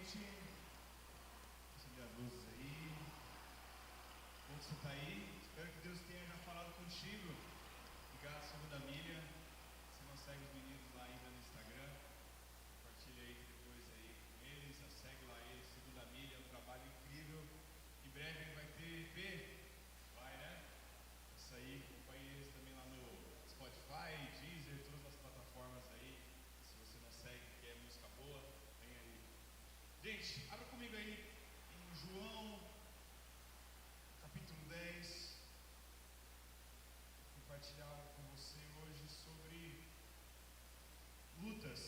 noite. Acender as luzes aí. Como você está aí? Espero que Deus tenha já falado contigo. Ligar a segunda milha. Se não segue os meninos lá ainda no Instagram, compartilha aí depois aí com eles. Segue lá eles, segunda milha, um trabalho incrível. Em breve vai ter EP. Vai, né? Isso aí, acompanhe eles também lá no Spotify, Deezer, todas as plataformas aí. Se você não segue, quer música boa, vem aí. Gente, abra comigo aí em João, capítulo 10. Vou compartilhar algo com você hoje sobre lutas.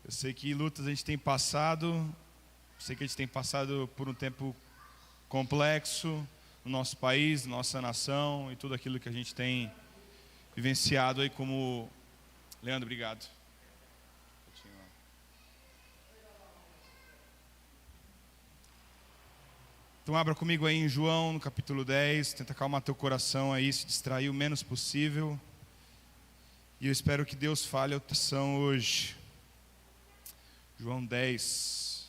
Eu sei que lutas a gente tem passado, por um tempo complexo no nosso país, nossa nação e tudo aquilo que a gente tem vivenciado aí como... Leandro, obrigado. Então abra comigo aí em João, no capítulo 10, tenta acalmar teu coração aí, se distrair o menos possível. E eu espero que Deus fale a oração hoje. João 10.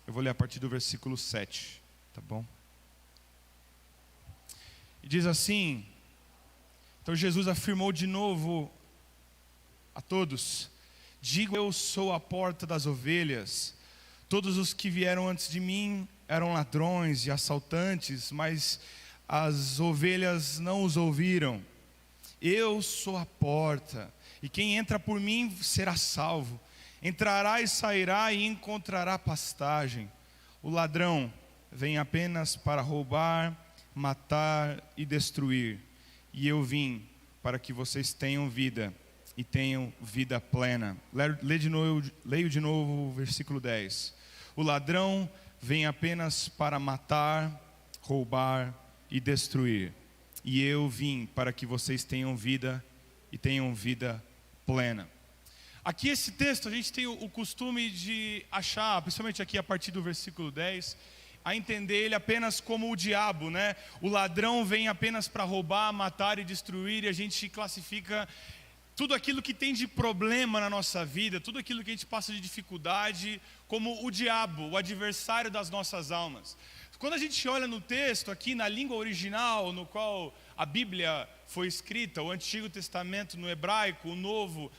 Eu vou ler a partir do versículo 7, tá bom? E diz assim: então Jesus afirmou de novo a todos: digo, eu sou a porta das ovelhas. Todos os que vieram antes de mim eram ladrões e assaltantes, mas as ovelhas não os ouviram. Eu sou a porta, e quem entra por mim será salvo. Entrará e sairá e encontrará pastagem. O ladrão vem apenas para roubar, matar e destruir. E eu vim para que vocês tenham vida e tenham vida plena. Leio de novo o versículo 10. O ladrão vem apenas para matar, roubar e destruir. E eu vim para que vocês tenham vida e tenham vida plena. Aqui esse texto a gente tem o costume de achar, principalmente aqui a partir do versículo 10, a entender ele apenas como o diabo, né? O ladrão vem apenas para roubar, matar e destruir, e a gente classifica tudo aquilo que tem de problema na nossa vida, tudo aquilo que a gente passa de dificuldade, como o diabo, o adversário das nossas almas. Quando a gente olha no texto aqui na língua original, no qual a Bíblia foi escrita, o Antigo Testamento no hebraico, o Novo,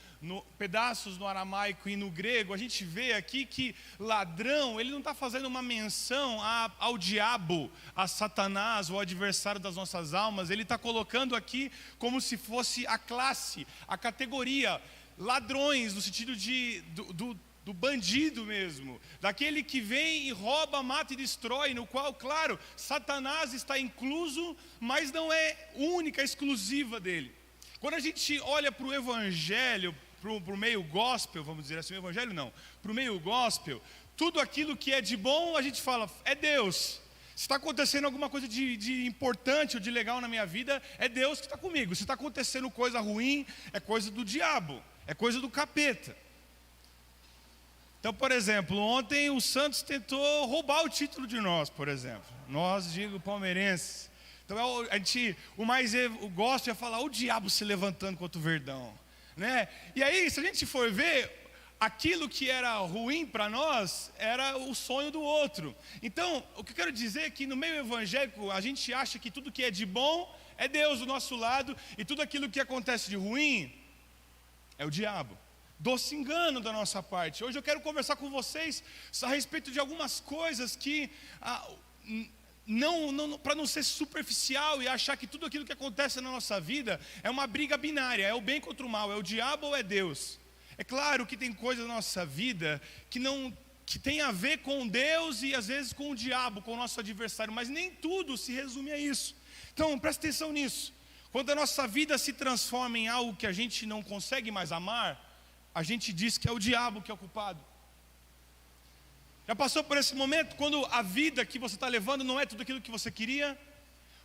pedaços no aramaico e no grego, a gente vê aqui que ladrão, ele não está fazendo uma menção ao diabo, a Satanás, o adversário das nossas almas. Ele está colocando aqui como se fosse a classe, a categoria, ladrões, no sentido do bandido mesmo, daquele que vem e rouba, mata e destrói, no qual, claro, Satanás está incluso, mas não é única, exclusiva dele. Quando a gente olha para o evangelho, para o meio gospel, vamos dizer assim, o evangelho não, para o meio gospel, tudo aquilo que é de bom, a gente fala, é Deus. Se está acontecendo alguma coisa de importante ou de legal na minha vida, é Deus que está comigo. Se está acontecendo coisa ruim, é coisa do diabo, é coisa do capeta. Então, por exemplo, ontem o Santos tentou roubar o título de nós, por exemplo. Nós, digo, palmeirenses. Então, o mais gosto é falar o diabo se levantando contra o Verdão, né? E aí, se a gente for ver, aquilo que era ruim para nós era o sonho do outro. Então, o que eu quero dizer é que no meio evangélico, a gente acha que tudo que é de bom é Deus do nosso lado, e tudo aquilo que acontece de ruim é o diabo. Doce engano da nossa parte. Hoje eu quero conversar com vocês a respeito de algumas coisas que, para não ser superficial e achar que tudo aquilo que acontece na nossa vida é uma briga binária, é o bem contra o mal, é o diabo ou é Deus. É claro que tem coisas na nossa vida que tem a ver com Deus e às vezes com o diabo, com o nosso adversário, mas nem tudo se resume a isso. Então presta atenção nisso. Quando a nossa vida se transforma em algo que a gente não consegue mais amar, a gente diz que é o diabo que é o culpado. Já passou por esse momento, quando a vida que você está levando não é tudo aquilo que você queria?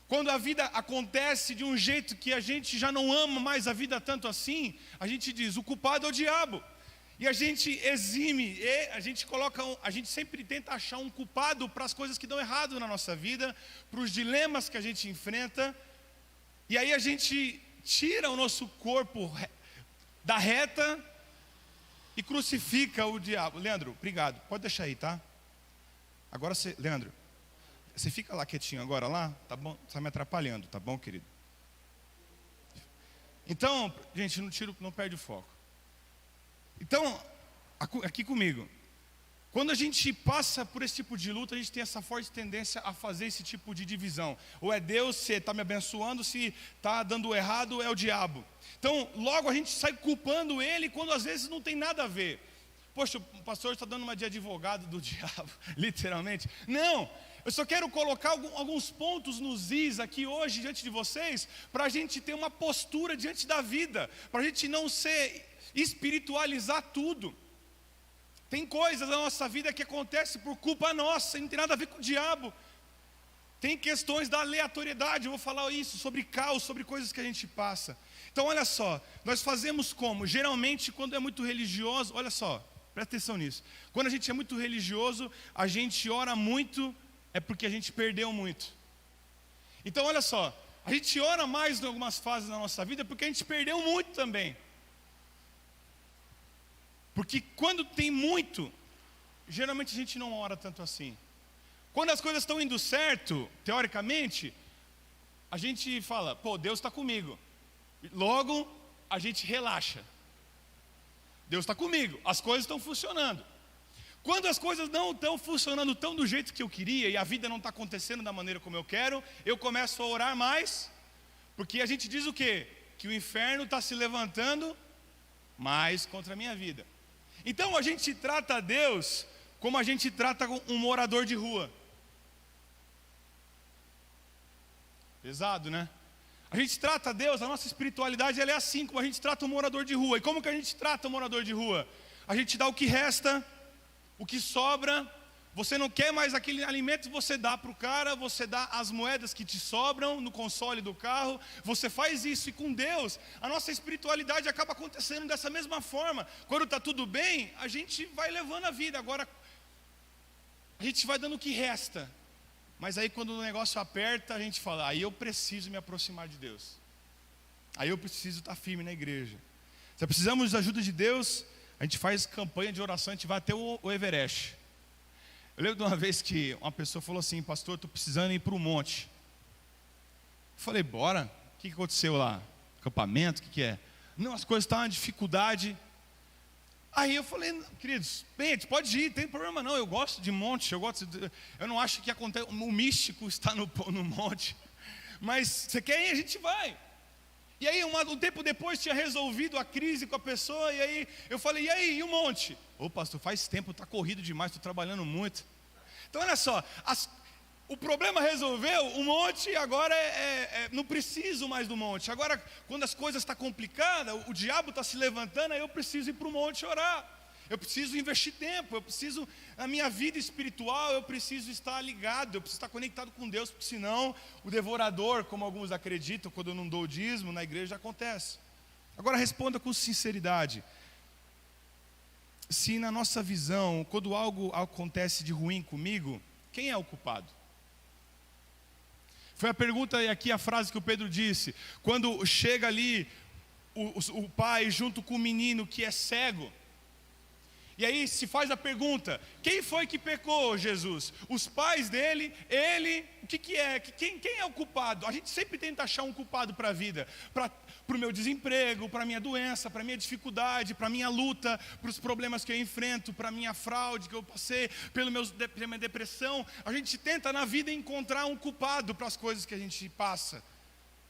Quando a vida acontece de um jeito que a gente já não ama mais a vida tanto assim, a gente diz, o culpado é o diabo. E a gente exime, a gente sempre tenta achar um culpado para as coisas que dão errado na nossa vida, para os dilemas que a gente enfrenta. E aí a gente tira o nosso corpo dá reta e crucifica o diabo. Leandro, obrigado, pode deixar aí, tá? Agora você, Leandro, você fica lá quietinho agora lá, tá bom? Você está me atrapalhando, tá bom, querido? Então, gente, não perde o foco. Então, aqui comigo. Quando a gente passa por esse tipo de luta, a gente tem essa forte tendência a fazer esse tipo de divisão. Ou é Deus, se está me abençoando, se está dando errado, é o diabo. Então, logo a gente sai culpando ele, quando às vezes não tem nada a ver. Poxa, o pastor está dando uma de advogado do diabo, literalmente. Não, eu só quero colocar alguns pontos nos is aqui hoje diante de vocês, para a gente ter uma postura diante da vida, para a gente não espiritualizar tudo. Tem coisas na nossa vida que acontecem por culpa nossa, e não tem nada a ver com o diabo. Tem questões da aleatoriedade, eu vou falar isso, sobre caos, sobre coisas que a gente passa. Então olha só, nós fazemos como? Geralmente quando é muito religioso, olha só, presta atenção nisso. Quando a gente é muito religioso, a gente ora muito, é porque a gente perdeu muito. Então olha só, a gente ora mais em algumas fases da nossa vida, porque a gente perdeu muito também. Porque quando tem muito, geralmente a gente não ora tanto assim. Quando as coisas estão indo certo, teoricamente, a gente fala, pô, Deus está comigo. Logo, a gente relaxa. Deus está comigo, as coisas estão funcionando. Quando as coisas não estão funcionando tão do jeito que eu queria, e a vida não está acontecendo da maneira como eu quero, eu começo a orar mais, porque a gente diz o quê? Que o inferno está se levantando mais contra a minha vida. Então a gente trata a Deus como a gente trata um morador de rua. Pesado, né? A gente trata a Deus, a nossa espiritualidade ela é assim, como a gente trata um morador de rua. E como que a gente trata um morador de rua? A gente dá o que resta, o que sobra. Você não quer mais aquele alimento, você dá para o cara, você dá as moedas que te sobram no console do carro, você faz isso. E com Deus, a nossa espiritualidade acaba acontecendo dessa mesma forma. Quando está tudo bem, a gente vai levando a vida. Agora, a gente vai dando o que resta. Mas aí quando o negócio aperta, a gente fala, aí eu preciso me aproximar de Deus. Aí eu preciso estar firme na igreja. Se precisamos da ajuda de Deus, a gente faz campanha de oração, a gente vai até o Everest. Eu lembro de uma vez que uma pessoa falou assim, pastor, estou precisando ir para o monte. Eu falei, bora? O que aconteceu lá? Acampamento, o que é? Não, as coisas estão uma dificuldade. Aí eu falei, queridos, bem, a gente pode ir, não tem problema não, eu gosto de monte, eu não acho que acontece, o místico está no monte. Mas você quer ir, a gente vai. E aí um tempo depois tinha resolvido a crise com a pessoa, e aí eu falei, e aí, e o monte? Ô pastor, faz tempo, está corrido demais, estou trabalhando muito. Então olha só, o problema resolveu, o monte agora não preciso mais do monte. Agora quando as coisas estão complicadas, o diabo está se levantando, aí eu preciso ir para o monte orar. Eu preciso investir tempo, eu preciso, na minha vida espiritual, eu preciso estar ligado, eu preciso estar conectado com Deus, porque senão o devorador, como alguns acreditam, quando eu não dou o dízimo, na igreja acontece. Agora responda com sinceridade. Se na nossa visão, quando algo acontece de ruim comigo, quem é o culpado? Foi a pergunta e aqui a frase que o Pedro disse, quando chega ali o pai junto com o menino que é cego, e aí se faz a pergunta, quem foi que pecou, Jesus? Os pais dele, ele, o que é? Quem é o culpado? A gente sempre tenta achar um culpado para a vida, para o meu desemprego, para a minha doença, para a minha dificuldade, para a minha luta, para os problemas que eu enfrento, para a minha fraude que eu passei, pela minha depressão. A gente tenta na vida encontrar um culpado para as coisas que a gente passa,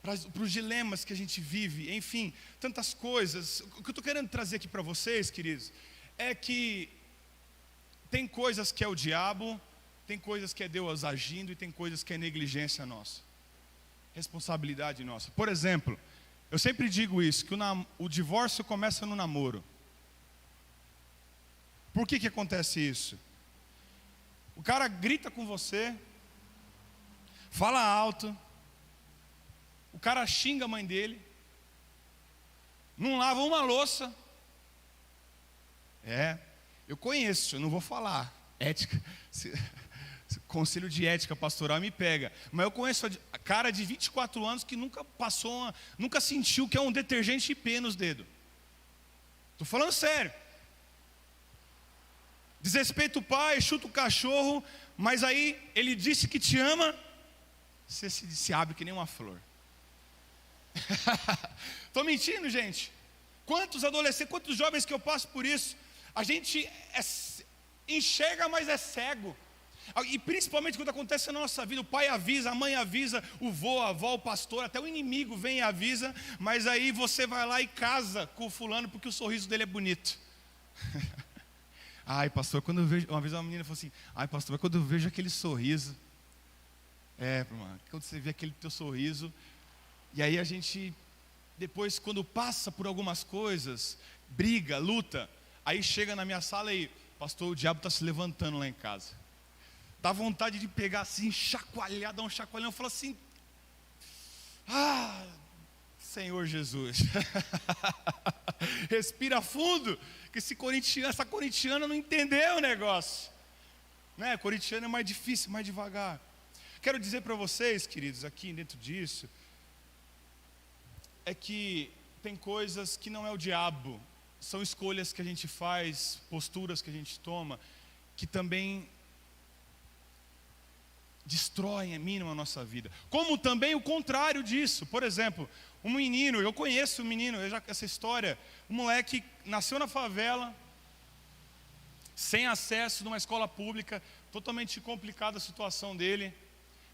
para os dilemas que a gente vive, enfim, tantas coisas. O que eu estou querendo trazer aqui para vocês, queridos, é que tem coisas que é o diabo, tem coisas que é Deus agindo e tem coisas que é negligência nossa, responsabilidade nossa. Por exemplo, eu sempre digo isso, que o divórcio começa no namoro. Por que acontece isso? O cara grita com você, fala alto, o cara xinga a mãe dele, não lava uma louça. Eu conheço, eu não vou falar, ética, conselho de ética pastoral me pega, mas eu conheço a cara de 24 anos que nunca sentiu que é um detergente IP nos dedos. Estou falando sério. Desrespeita o pai, chuta o cachorro, mas aí ele disse que te ama, você se abre que nem uma flor. Estou mentindo, gente? Quantos adolescentes, quantos jovens que eu passo por isso, a gente enxerga, mas é cego. E principalmente quando acontece na nossa vida, o pai avisa, a mãe avisa, o vô, a avó, o pastor, até o inimigo vem e avisa, mas aí você vai lá e casa com o fulano porque o sorriso dele é bonito. Ai, pastor, quando eu vejo, uma vez uma menina falou assim, ai, pastor, quando eu vejo aquele sorriso, mano, quando você vê aquele teu sorriso, e aí a gente, depois quando passa por algumas coisas, briga, luta, aí chega na minha sala e, pastor, o diabo está se levantando lá em casa. Dá vontade de pegar assim, chacoalhar, dar um chacoalhão, falar assim, Senhor Jesus, respira fundo, que essa corintiana não entendeu o negócio, né? Corintiano é mais difícil, mais devagar. Quero dizer para vocês, queridos, aqui dentro disso, é que tem coisas que não é o diabo, são escolhas que a gente faz, posturas que a gente toma, que também destroem, minam a nossa vida. Como também o contrário disso. Por exemplo, um menino, eu conheço um menino, essa história, um moleque nasceu na favela, sem acesso, numa escola pública, totalmente complicada a situação dele,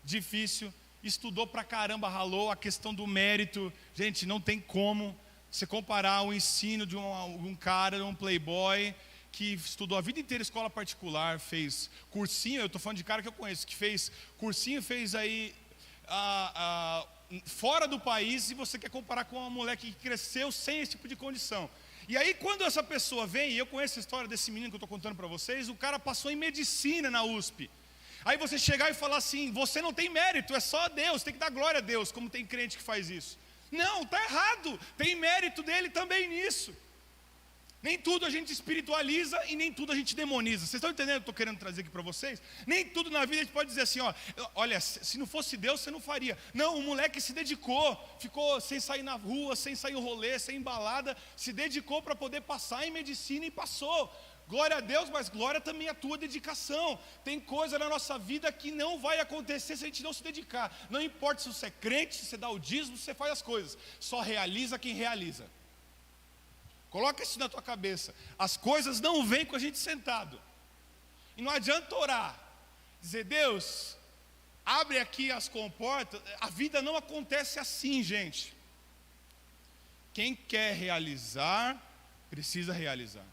difícil, estudou pra caramba, ralou, a questão do mérito, gente, não tem como você comparar o ensino de um cara, de um playboy, que estudou a vida inteira escola particular, fez cursinho, eu estou falando de cara que eu conheço, que fez cursinho, fez aí fora do país, e você quer comparar com uma moleque que cresceu sem esse tipo de condição. E aí quando essa pessoa vem, e eu conheço a história desse menino que eu estou contando para vocês, o cara passou em medicina na USP. Aí você chegar e falar assim, você não tem mérito, é só Deus, tem que dar glória a Deus, como tem crente que faz isso. Não, está errado, tem mérito dele também nisso. Nem tudo a gente espiritualiza e nem tudo a gente demoniza. Vocês estão entendendo o que eu estou querendo trazer aqui para vocês? Nem tudo na vida a gente pode dizer assim, olha, se não fosse Deus, você não faria. Não, o moleque se dedicou, ficou sem sair na rua, sem sair no rolê, sem embalada, se dedicou para poder passar em medicina e passou. Glória a Deus, mas glória também à tua dedicação. Tem coisa na nossa vida que não vai acontecer se a gente não se dedicar. Não importa se você é crente, se você dá o dízimo, se você faz as coisas. Só realiza quem realiza. Coloca isso na tua cabeça. As coisas não vêm com a gente sentado. E não adianta orar, dizer, Deus, abre aqui as comportas. A vida não acontece assim, gente. Quem quer realizar, precisa realizar.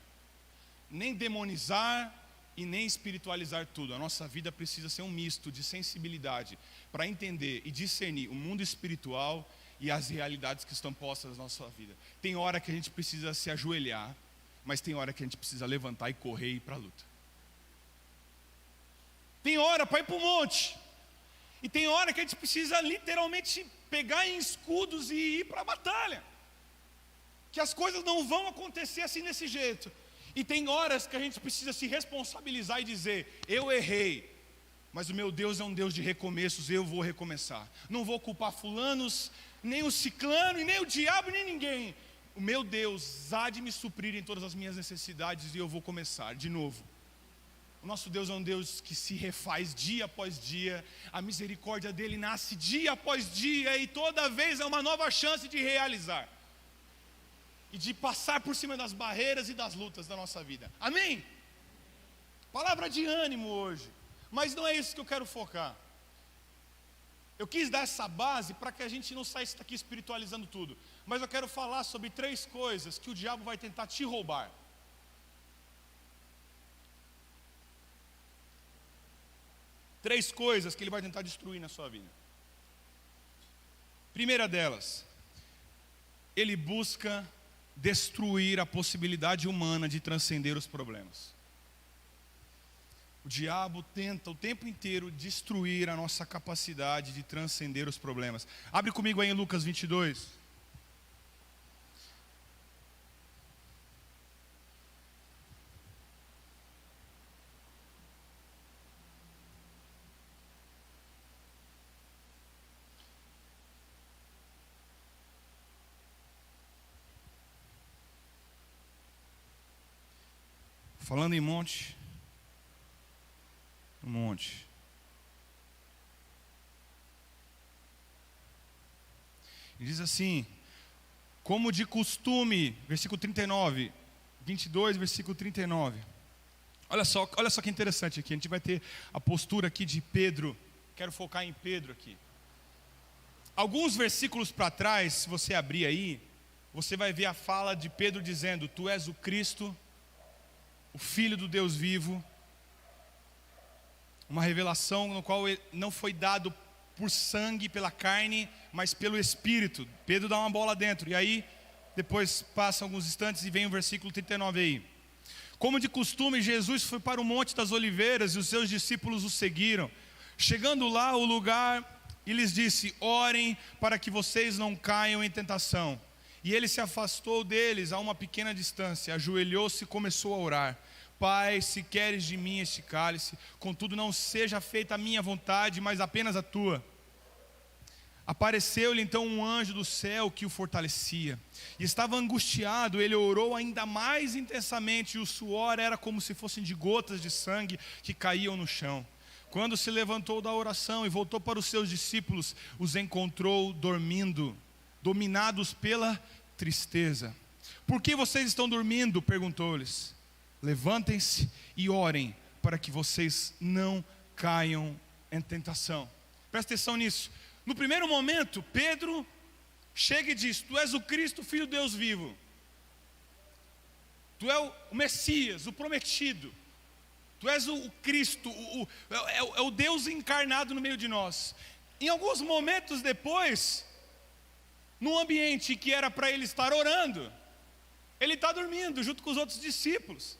Nem demonizar e nem espiritualizar tudo. A nossa vida precisa ser um misto de sensibilidade para entender e discernir o mundo espiritual e as realidades que estão postas na nossa vida. Tem hora que a gente precisa se ajoelhar, mas tem hora que a gente precisa levantar e correr e ir para a luta. Tem hora para ir para o monte, e tem hora que a gente precisa literalmente pegar em escudos e ir para a batalha. Que as coisas não vão acontecer assim desse jeito. E tem horas que a gente precisa se responsabilizar e dizer, eu errei, mas o meu Deus é um Deus de recomeços, eu vou recomeçar. Não vou culpar fulanos, nem o ciclano, e nem o diabo, nem ninguém. O meu Deus há de me suprir em todas as minhas necessidades, e eu vou começar de novo. O nosso Deus é um Deus que se refaz dia após dia, a misericórdia dele nasce dia após dia, e toda vez é uma nova chance de realizar. E de passar por cima das barreiras e das lutas da nossa vida. Amém? Palavra de ânimo hoje. Mas não é isso que eu quero focar. Eu quis dar essa base para que a gente não saia daqui espiritualizando tudo. Mas eu quero falar sobre 3 coisas que o diabo vai tentar te roubar. Três coisas que ele vai tentar destruir na sua vida. Primeira delas, ele busca destruir a possibilidade humana de transcender os problemas. O diabo tenta o tempo inteiro destruir a nossa capacidade de transcender os problemas. Abre comigo aí em Lucas 22. falando em monte, um monte. E diz assim: como de costume, versículo 39, 22, versículo 39. Olha só que interessante aqui. A gente vai ter a postura aqui de Pedro. Quero focar em Pedro aqui. Alguns versículos para trás, se você abrir aí, você vai ver a fala de Pedro dizendo: tu és o Cristo, o Filho do Deus vivo. Uma revelação no qual não foi dado por sangue, pela carne, mas pelo Espírito. Pedro dá uma bola dentro. E aí, depois passam alguns instantes e vem o versículo 39 aí. Como de costume, Jesus foi para o Monte das Oliveiras e os seus discípulos o seguiram. Chegando lá ao lugar, e lhes disse: orem para que vocês não caiam em tentação. E ele se afastou deles a uma pequena distância, ajoelhou-se e começou a orar: Pai, se queres de mim este cálice, contudo não seja feita a minha vontade, mas apenas a tua. Apareceu-lhe então um anjo do céu que o fortalecia. E estava angustiado, ele orou ainda mais intensamente, e o suor era como se fossem de gotas de sangue que caíam no chão. Quando se levantou da oração e voltou para os seus discípulos, os encontrou dormindo, dominados pela tristeza. Por que vocês estão dormindo? Perguntou-lhes. Levantem-se e orem para que vocês não caiam em tentação. Presta atenção nisso. No primeiro momento, Pedro chega e diz: tu és o Cristo, Filho de Deus vivo. Tu és o Messias, o prometido. Tu és o Cristo, é o Deus encarnado no meio de nós. Em alguns momentos depois, num ambiente que era para ele estar orando, ele está dormindo junto com os outros discípulos.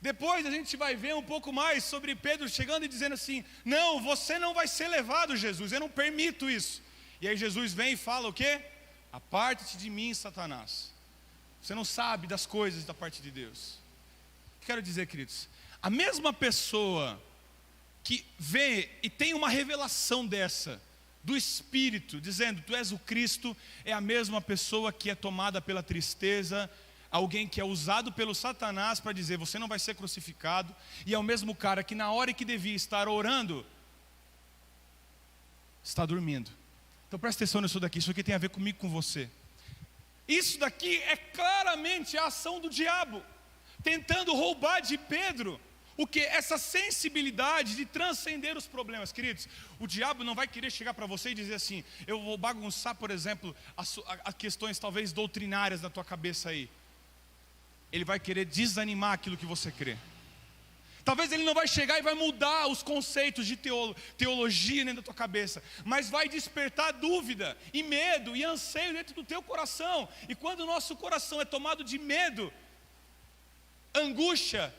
Depois a gente vai ver um pouco mais sobre Pedro chegando e dizendo assim: não, você não vai ser levado, Jesus, eu não permito isso. E aí Jesus vem e fala o quê? Aparte-te de mim, Satanás. Você não sabe das coisas da parte de Deus. Quero dizer, queridos, a mesma pessoa que vê e tem uma revelação dessa, do Espírito, dizendo: tu és o Cristo, é a mesma pessoa que é tomada pela tristeza, alguém que é usado pelo Satanás para dizer: você não vai ser crucificado. E é o mesmo cara que na hora que devia estar orando, está dormindo. Então presta atenção nisso daqui, isso aqui tem a ver comigo, com você. Isso daqui é claramente a ação do diabo, tentando roubar de Pedro o que? Essa sensibilidade de transcender os problemas. Queridos, o diabo não vai querer chegar para você e dizer assim: eu vou bagunçar, por exemplo, as questões talvez doutrinárias da tua cabeça aí. Ele vai querer desanimar aquilo que você crê. Talvez ele não vai chegar e vai mudar os conceitos de teologia dentro da tua cabeça, mas vai despertar dúvida e medo e anseio dentro do teu coração. E quando o nosso coração é tomado de medo, angústia,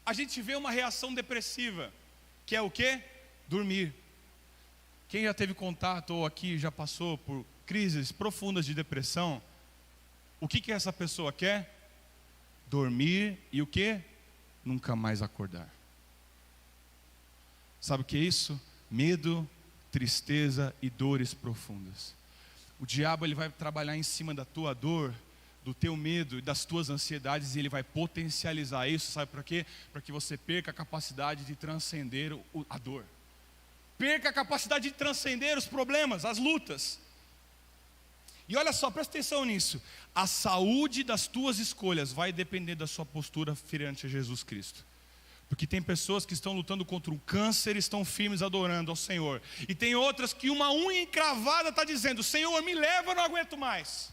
a gente vê uma reação depressiva, que é o quê? Dormir. Quem já teve contato ou aqui já passou por crises profundas de depressão, o que essa pessoa quer? Dormir e o quê? Nunca mais acordar. Sabe o que é isso? Medo, tristeza e dores profundas. O diabo ele vai trabalhar em cima da tua dor, do teu medo e das tuas ansiedades, e ele vai potencializar isso, sabe para quê? Para que você perca a capacidade de transcender a dor. Perca a capacidade de transcender os problemas, as lutas. E olha só, presta atenção nisso. A saúde das tuas escolhas vai depender da sua postura perante a Jesus Cristo. Porque tem pessoas que estão lutando contra um câncer e estão firmes adorando ao Senhor. E tem outras que uma unha encravada está dizendo: Senhor, me leva, eu não aguento mais.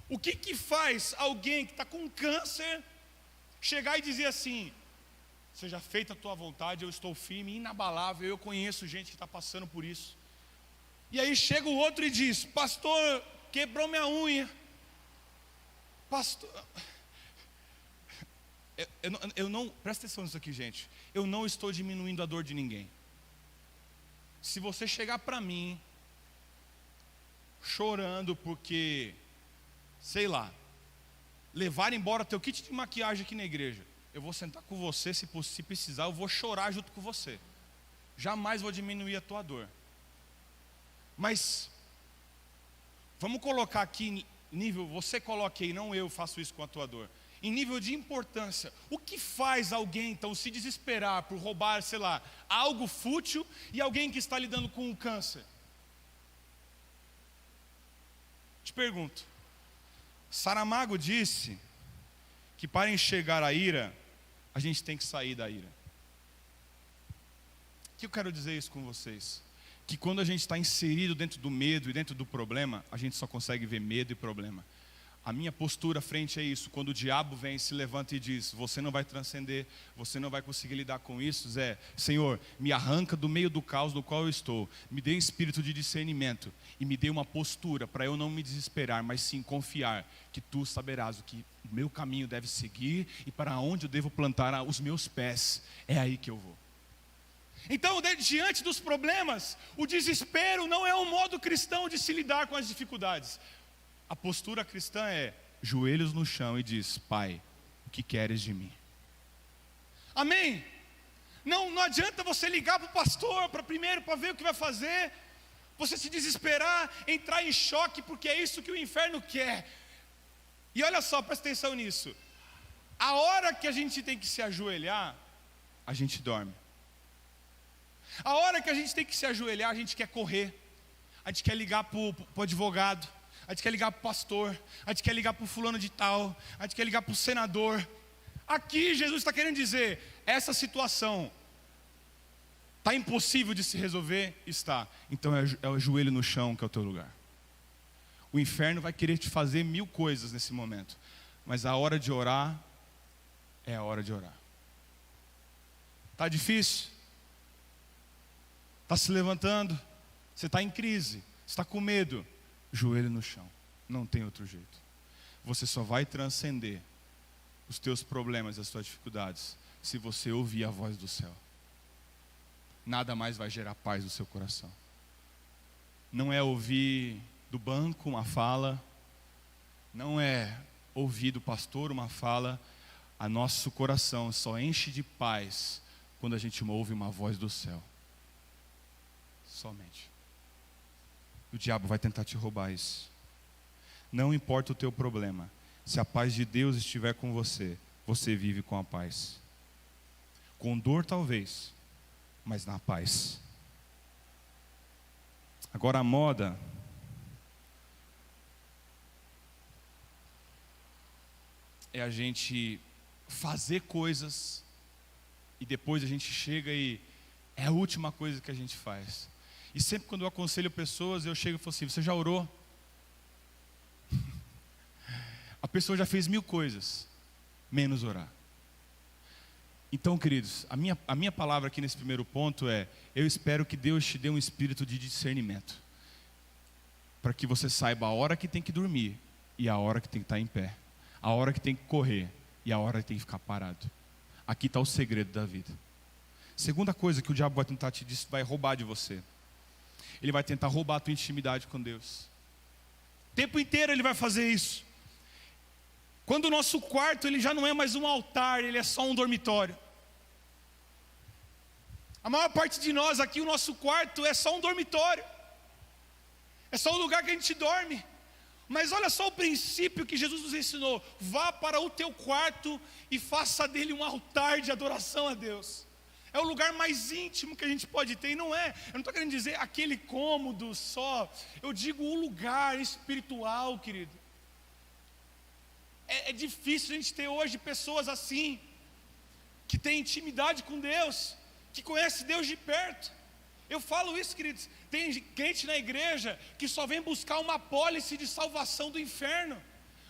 O que faz alguém que está com câncer chegar e dizer assim: seja feita a tua vontade, eu estou firme, inabalável, eu conheço gente que está passando por isso. E aí chega o outro e diz: pastor, quebrou minha unha. Pastor, eu não, presta atenção nisso aqui, gente. Eu não estou diminuindo a dor de ninguém. Se você chegar para mim chorando porque, sei lá, levar embora teu kit de maquiagem aqui na igreja, eu vou sentar com você, se precisar, eu vou chorar junto com você. Jamais vou diminuir a tua dor. Mas vamos colocar aqui nível, você coloque aí, não eu faço isso com a tua dor. em nível de importância. O que faz alguém então se desesperar por roubar, sei lá, algo fútil e alguém que está lidando com o câncer? Te pergunto. Saramago disse que para enxergar a ira, a gente tem que sair da ira. O que eu quero dizer isso com vocês? Que quando a gente está inserido dentro do medo e dentro do problema, a gente só consegue ver medo e problema. A minha postura frente a isso, quando o diabo vem, se levanta e diz: você não vai transcender, você não vai conseguir lidar com isso, Senhor, me arranca do meio do caos no qual eu estou, me dê espírito de discernimento e me dê uma postura para eu não me desesperar, mas sim confiar que Tu saberás o que o meu caminho deve seguir e para onde eu devo plantar os meus pés, é aí que eu vou. Então, diante dos problemas, o desespero não é um modo cristão de se lidar com as dificuldades. A postura cristã é joelhos no chão e diz: Pai, o que queres de mim? Amém? Não adianta você ligar para o pastor para ver o que vai fazer, você se desesperar, entrar em choque, porque é isso que o inferno quer. E olha só, presta atenção nisso. A hora que a gente tem que se ajoelhar, a gente dorme. A hora que a gente tem que se ajoelhar, a gente quer correr, a gente quer ligar para o advogado, a gente quer ligar para o pastor, a gente quer ligar para o fulano de tal, a gente quer ligar para o senador. Aqui Jesus está querendo dizer: essa situação está impossível de se resolver? Está. Então é o joelho no chão que é o teu lugar. O inferno vai querer te fazer 1000 coisas nesse momento, mas a hora de orar é a hora de orar. Está difícil? Está se levantando? Você está em crise? Está com medo? Joelho no chão, não tem outro jeito. Você só vai transcender os teus problemas e as tuas dificuldades se você ouvir a voz do céu. Nada mais vai gerar paz no seu coração. Não é ouvir do banco uma fala, não é ouvir do pastor uma fala. A nosso coração só enche de paz quando a gente ouve uma voz do céu. Somente. O diabo vai tentar te roubar isso. Não importa o teu problema, se a paz de Deus estiver com você, você vive com a paz. Com dor talvez, mas na paz. Agora a moda é a gente fazer coisas e depois a gente chega e é a última coisa que a gente faz. E sempre quando eu aconselho pessoas, eu chego e falo assim: você já orou? A pessoa já fez 1000 coisas, menos orar. Então, queridos, a minha palavra aqui nesse primeiro ponto é: eu espero que Deus te dê um espírito de discernimento, para que você saiba a hora que tem que dormir e a hora que tem que estar em pé, a hora que tem que correr e a hora que tem que ficar parado. Aqui está o segredo da vida. Segunda coisa que o diabo vai tentar vai roubar de você. Ele vai tentar roubar a tua intimidade com Deus. O tempo inteiro ele vai fazer isso. Quando o nosso quarto ele já não é mais um altar, ele é só um dormitório. A maior parte de nós aqui, o nosso quarto é só um dormitório. É só um lugar que a gente dorme. Mas olha só o princípio que Jesus nos ensinou: vá para o teu quarto e faça dele um altar de adoração a Deus. É o lugar mais íntimo que a gente pode ter, e não é, eu não estou querendo dizer aquele cômodo só, eu digo o lugar espiritual, querido. É difícil a gente ter hoje pessoas assim, que têm intimidade com Deus, que conhecem Deus de perto. Eu falo isso, queridos, tem crente na igreja que só vem buscar uma apólice de salvação do inferno.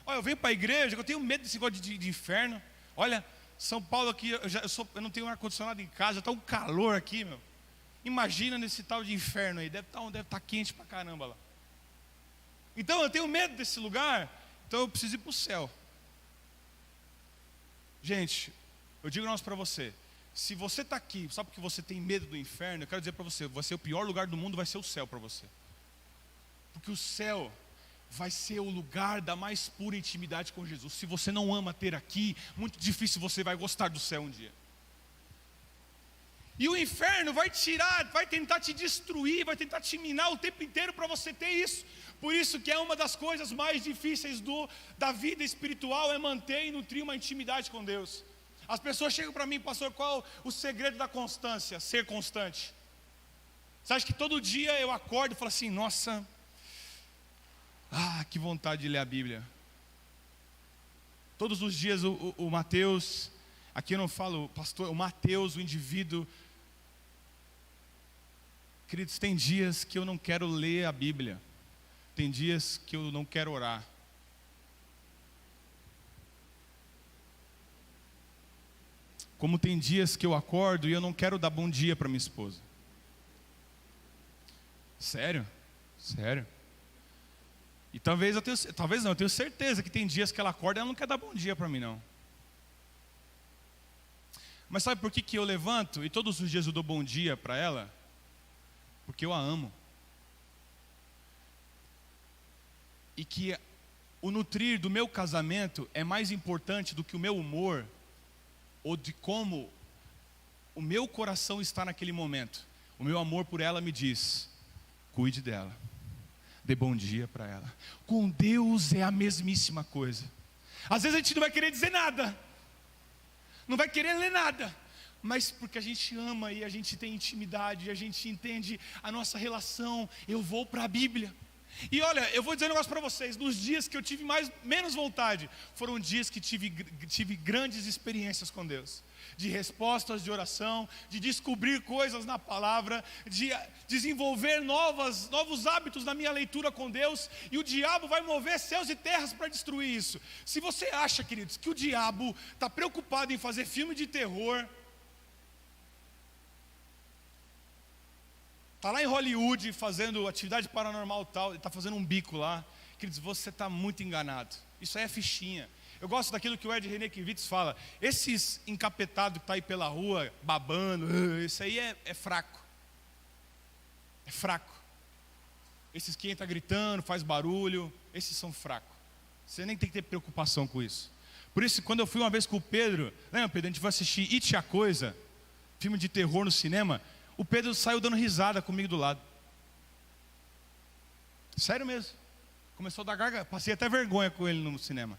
Olha, eu venho para a igreja, eu tenho medo desse negócio de inferno. Olha, São Paulo aqui, eu não tenho ar-condicionado em casa, está um calor aqui, meu. Imagina nesse tal de inferno aí, deve estar quente pra caramba lá. Então eu tenho medo desse lugar, então eu preciso ir para o céu. Gente, eu digo para você, se você está aqui, só porque você tem medo do inferno, eu quero dizer para você, vai ser o pior lugar do mundo, vai ser o céu para você. Porque o céu vai ser o lugar da mais pura intimidade com Jesus. Se você não ama ter aqui, muito difícil você vai gostar do céu um dia. E o inferno vai tirar, vai tentar te destruir, vai tentar te minar o tempo inteiro para você ter isso. Por isso que é uma das coisas mais difíceis da vida espiritual, é manter e nutrir uma intimidade com Deus. As pessoas chegam para mim, pastor, qual o segredo da constância? Ser constante. Você acha que todo dia eu acordo e falo assim, nossa, que vontade de ler a Bíblia. Todos os dias o Mateus, aqui eu não falo pastor, o Mateus, o indivíduo. Queridos, tem dias que eu não quero ler a Bíblia. Tem dias que eu não quero orar. Como tem dias que eu acordo e eu não quero dar bom dia para minha esposa. Sério? Sério. E talvez eu tenho certeza que tem dias que ela acorda e ela não quer dar bom dia para mim não. Mas sabe por que eu levanto e todos os dias eu dou bom dia para ela? Porque eu a amo. E que o nutrir do meu casamento é mais importante do que o meu humor, ou de como o meu coração está naquele momento. O meu amor por ela me diz, cuide dela, dê bom dia para ela. Com Deus é a mesmíssima coisa. Às vezes a gente não vai querer dizer nada, não vai querer ler nada, mas porque a gente ama e a gente tem intimidade, a gente entende a nossa relação, eu vou para a Bíblia. E olha, eu vou dizer um negócio para vocês, nos dias que eu tive menos vontade, foram dias que tive grandes experiências com Deus, de respostas de oração, de descobrir coisas na palavra, de desenvolver novos hábitos na minha leitura com Deus, e o diabo vai mover céus e terras para destruir isso. Se você acha, queridos, que o diabo está preocupado em fazer filme de terror, está lá em Hollywood fazendo atividade paranormal tal, ele está fazendo um bico lá. Queridos, você está muito enganado. Isso aí é fichinha. Eu gosto daquilo que o Ed Renekiewicz fala. Esses encapetados que estão aí pela rua, babando, isso aí é fraco. É fraco. Esses que entram gritando, faz barulho, esses são fracos. Você nem tem que ter preocupação com isso. Por isso, quando eu fui uma vez com o Pedro, lembra, Pedro, a gente foi assistir It a Coisa, filme de terror no cinema. O Pedro saiu dando risada comigo do lado. Sério mesmo. Começou a dar gargalhada. Passei até vergonha com ele no cinema.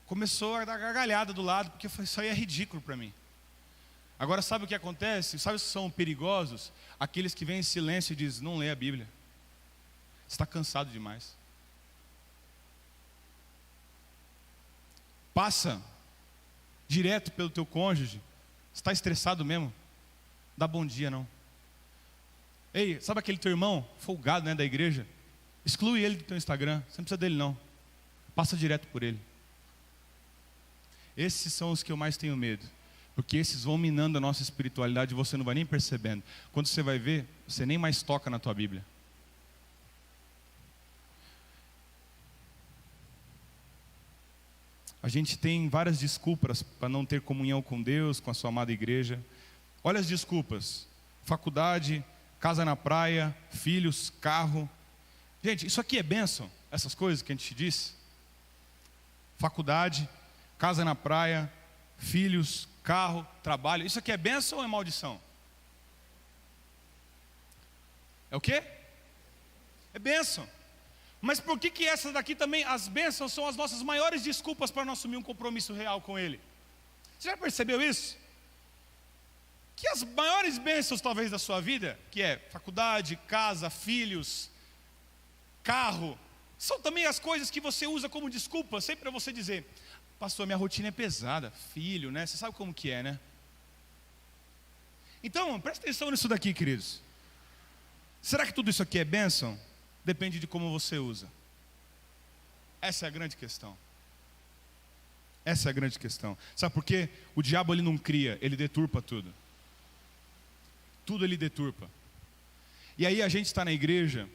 Começou a dar gargalhada do lado, porque isso aí é ridículo para mim. Agora sabe o que acontece? Sabe se são perigosos? Aqueles que vêm em silêncio e dizem, não lê a Bíblia. Você está cansado demais. Passa direto pelo teu cônjuge. Você está estressado mesmo? Dá bom dia não. Ei, sabe aquele teu irmão folgado, né, da igreja? Exclui ele do teu Instagram, você não precisa dele não. Passa direto por ele. Esses são os que eu mais tenho medo, porque esses vão minando a nossa espiritualidade e você não vai nem percebendo. Quando você vai ver, você nem mais toca na tua Bíblia. A gente tem várias desculpas para não ter comunhão com Deus, com a sua amada igreja. Olha as desculpas: faculdade, casa na praia, filhos, carro. Gente, isso aqui é bênção, essas coisas que a gente disse. Faculdade, casa na praia, filhos, carro, trabalho. Isso aqui é bênção ou é maldição? É o quê? É bênção. Mas por que essas daqui também, as bênçãos, são as nossas maiores desculpas para não assumir um compromisso real com Ele? Você já percebeu isso? Que as maiores bênçãos talvez da sua vida, que é faculdade, casa, filhos, carro, são também as coisas que você usa como desculpa, sempre para você dizer, pastor, minha rotina é pesada, filho, né? Você sabe como que é, né? Então, presta atenção nisso daqui, queridos. Será que tudo isso aqui é bênção? Depende de como você usa. Essa é a grande questão. Essa é a grande questão. Sabe por quê? O diabo ele não cria, ele deturpa tudo. Tudo ele deturpa. E aí a gente está na igreja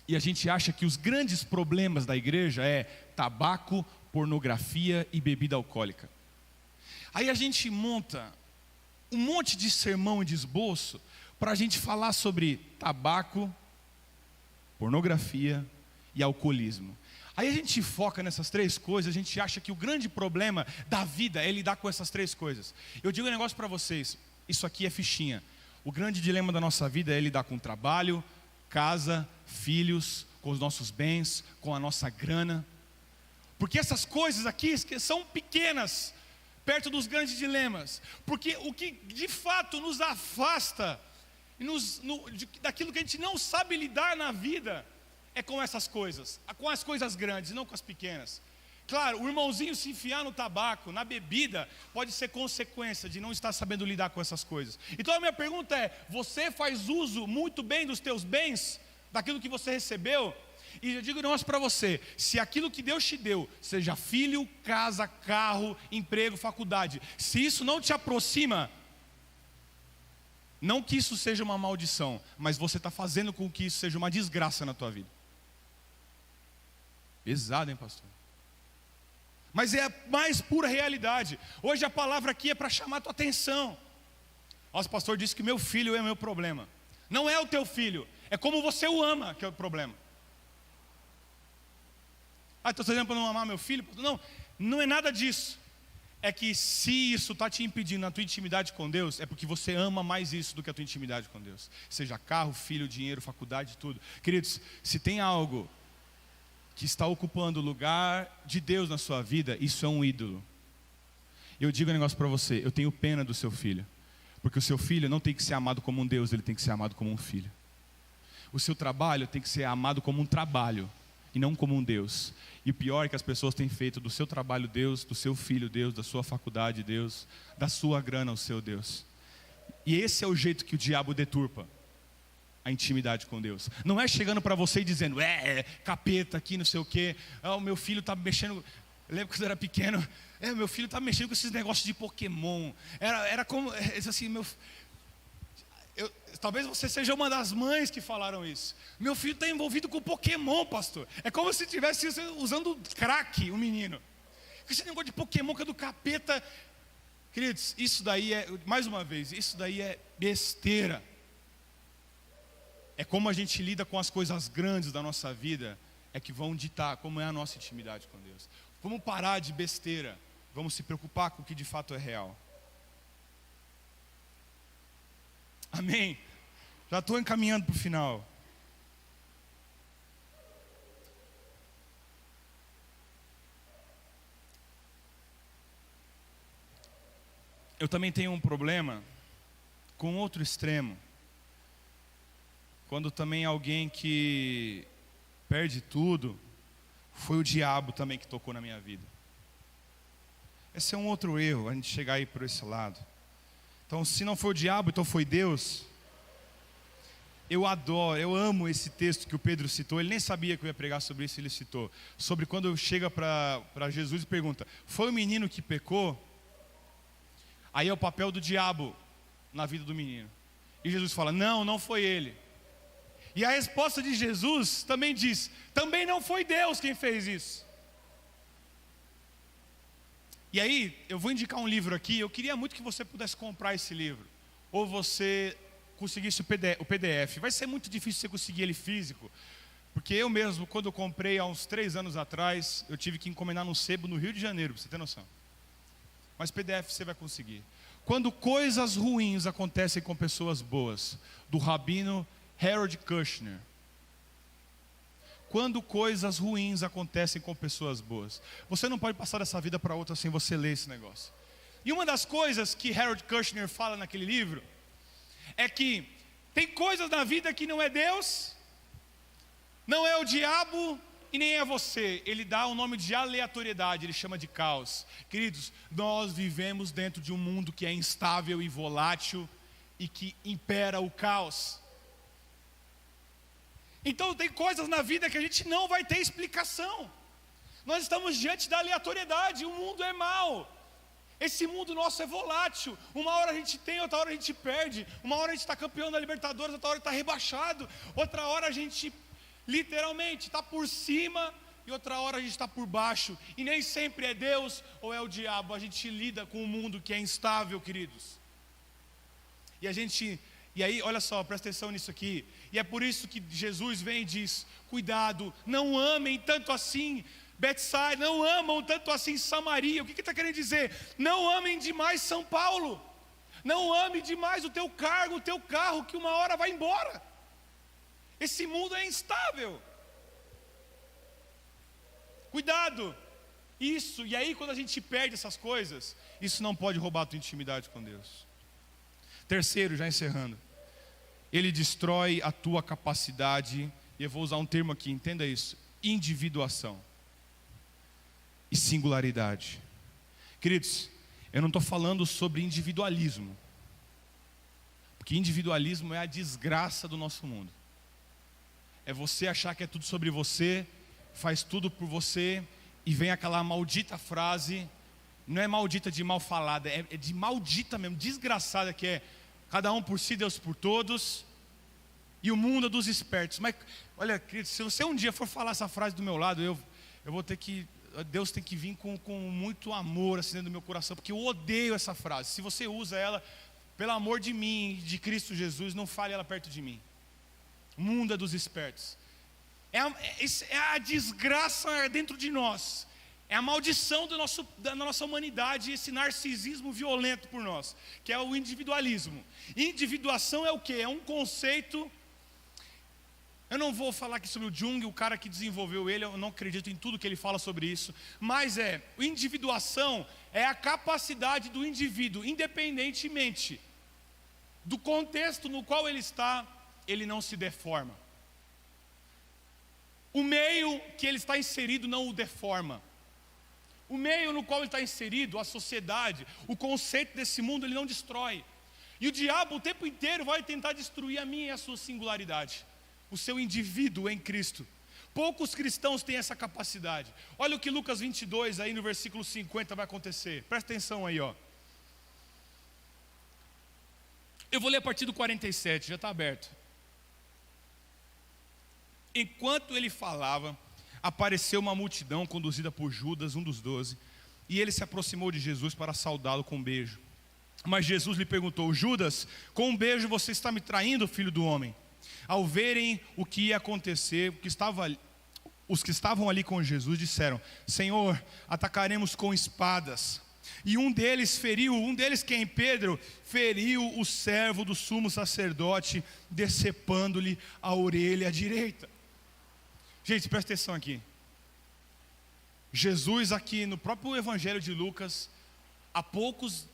e a gente acha que os grandes problemas da igreja é tabaco, pornografia e bebida alcoólica. Aí a gente monta um monte de sermão e de esboço para a gente falar sobre tabaco, pornografia e alcoolismo. Aí a gente foca nessas três coisas, a gente acha que o grande problema da vida é lidar com essas três coisas. Eu digo um negócio para vocês, Isso aqui é fichinha. O grande dilema da nossa vida é lidar com trabalho, casa, filhos, com os nossos bens, com a nossa grana. Porque essas coisas aqui são pequenas, perto dos grandes dilemas. Porque o que de fato nos afasta daquilo que a gente não sabe lidar na vida é com essas coisas, com as coisas grandes, não com as pequenas. Claro, o irmãozinho se enfiar no tabaco, na bebida, pode ser consequência de não estar sabendo lidar com essas coisas. Então a minha pergunta é: você faz uso muito bem dos teus bens, daquilo que você recebeu? E eu digo um negócio para você: se aquilo que Deus te deu, seja filho, casa, carro, emprego, faculdade, se isso não te aproxima, não que isso seja uma maldição, mas você está fazendo com que isso seja uma desgraça na tua vida. Pesado, hein, pastor? Mas é a mais pura realidade. Hoje a palavra aqui é para chamar a tua atenção. Nosso pastor disse que meu filho é o meu problema. Não é o teu filho, é como você o ama que é o problema. Estou dizendo para não amar meu filho? Não, não é nada disso. É que se isso está te impedindo a tua intimidade com Deus, é porque você ama mais isso do que a tua intimidade com Deus. Seja carro, filho, dinheiro, faculdade, tudo. Queridos, se tem algo que está ocupando o lugar de Deus na sua vida, isso é um ídolo. Eu digo um negócio para você: eu tenho pena do seu filho, porque o seu filho não tem que ser amado como um Deus, ele tem que ser amado como um filho. O seu trabalho tem que ser amado como um trabalho e não como um Deus. E o pior é que as pessoas têm feito do seu trabalho Deus, do seu filho Deus, da sua faculdade Deus, da sua grana o seu Deus. E esse é o jeito que o diabo deturpa a intimidade com Deus. Não é chegando para você e dizendo: capeta aqui, não sei o quê, o meu filho está mexendo. Eu lembro quando eu era pequeno, meu filho está mexendo com esses negócios de Pokémon. Era como, assim, talvez você seja uma das mães que falaram isso. Meu filho está envolvido com Pokémon, pastor. É como se estivesse usando crack, o menino. Esse negócio de Pokémon que é do capeta. Queridos, isso daí é, mais uma vez, isso daí é besteira. É como a gente lida com as coisas grandes da nossa vida, é que vão ditar como é a nossa intimidade com Deus. Vamos parar de besteira, vamos se preocupar com o que de fato é real. Amém? Já estou encaminhando para o final. Eu também tenho um problema com outro extremo. Quando também alguém que perde tudo, foi o diabo também que tocou na minha vida. Esse é um outro erro, a gente chegar aí por esse lado. Então, se não foi o diabo, então foi Deus. Eu amo esse texto que o Pedro citou. Ele nem sabia que eu ia pregar sobre isso, ele citou. Sobre quando chega para Jesus e pergunta: foi o menino que pecou? Aí é o papel do diabo na vida do menino. E Jesus fala: não foi ele. E a resposta de Jesus também diz: também não foi Deus quem fez isso. E aí, eu vou indicar um livro aqui. Eu queria muito que você pudesse comprar esse livro, ou você conseguisse o PDF. Vai ser muito difícil você conseguir ele físico, porque eu mesmo, quando eu comprei há uns 3 anos atrás, eu tive que encomendar num sebo no Rio de Janeiro, para você ter noção. Mas PDF você vai conseguir. Quando coisas ruins acontecem com pessoas boas, do rabino Harold Kushner. Quando coisas ruins acontecem com pessoas boas, você não pode passar dessa vida para outra sem você ler esse negócio. E uma das coisas que Harold Kushner fala naquele livro é que tem coisas na vida que não é Deus, não é o diabo e nem é você. Ele dá o nome de aleatoriedade, ele chama de caos. Queridos, nós vivemos dentro de um mundo que é instável e volátil e que impera o caos. Então tem coisas na vida que a gente não vai ter explicação. Nós estamos diante da aleatoriedade. O mundo é mau. Esse mundo nosso é volátil. Uma hora a gente tem, outra hora a gente perde. Uma hora a gente está campeão da Libertadores, outra hora está rebaixado. Outra hora a gente literalmente está por cima e outra hora a gente está por baixo. E nem sempre é Deus ou é o diabo. A gente lida com um mundo que é instável, queridos. E aí, olha só, presta atenção nisso aqui. E é por isso que Jesus vem e diz: cuidado, não amem tanto assim Betsaida, não amam tanto assim Samaria. O que está querendo dizer? Não amem demais São Paulo. Não ame demais o teu cargo, o teu carro, que uma hora vai embora. Esse mundo é instável. Cuidado. Isso, e aí quando a gente perde essas coisas, isso não pode roubar a tua intimidade com Deus. Terceiro, já encerrando, ele destrói a tua capacidade, e eu vou usar um termo aqui, entenda isso: individuação e singularidade. Queridos, eu não estou falando sobre individualismo, porque individualismo é a desgraça do nosso mundo. É você achar que é tudo sobre você, faz tudo por você, e vem aquela maldita frase, não é maldita de mal falada, é de maldita mesmo, desgraçada, que é cada um por si, Deus por todos, e o mundo é dos espertos. Mas olha, querido, se você um dia for falar essa frase do meu lado, eu vou ter que, Deus tem que vir com muito amor assim dentro do meu coração, porque eu odeio essa frase. Se você usa ela, pelo amor de mim, de Cristo Jesus, não fale ela perto de mim. O mundo é dos espertos. É a desgraça dentro de nós. É a maldição da nossa humanidade, esse narcisismo violento por nós, que é o individualismo. Individuação é o quê? É um conceito. Eu não vou falar aqui sobre o Jung, o cara que desenvolveu ele, eu não acredito em tudo que ele fala sobre isso, mas individuação é a capacidade do indivíduo, independentemente do contexto no qual ele está, ele não se deforma. O meio que ele está inserido não o deforma. O meio no qual ele está inserido, a sociedade, o conceito desse mundo, ele não destrói. E o diabo o tempo inteiro vai tentar destruir a minha e a sua singularidade, o seu indivíduo em Cristo. Poucos cristãos têm essa capacidade. Olha o que Lucas 22, aí no versículo 50 vai acontecer. Presta atenção aí, ó. Eu vou ler a partir do 47, já está aberto. Enquanto ele falava, apareceu uma multidão conduzida por Judas, um dos 12, e ele se aproximou de Jesus para saudá-lo com um beijo. Mas Jesus lhe perguntou: Judas, com um beijo você está me traindo, filho do homem? Ao verem o que ia acontecer, os que estavam ali com Jesus disseram: Senhor, atacaremos com espadas. E um deles quem? Pedro, feriu o servo do sumo sacerdote, decepando-lhe a orelha direita. Gente, presta atenção aqui. Jesus aqui no próprio Evangelho de Lucas, há poucos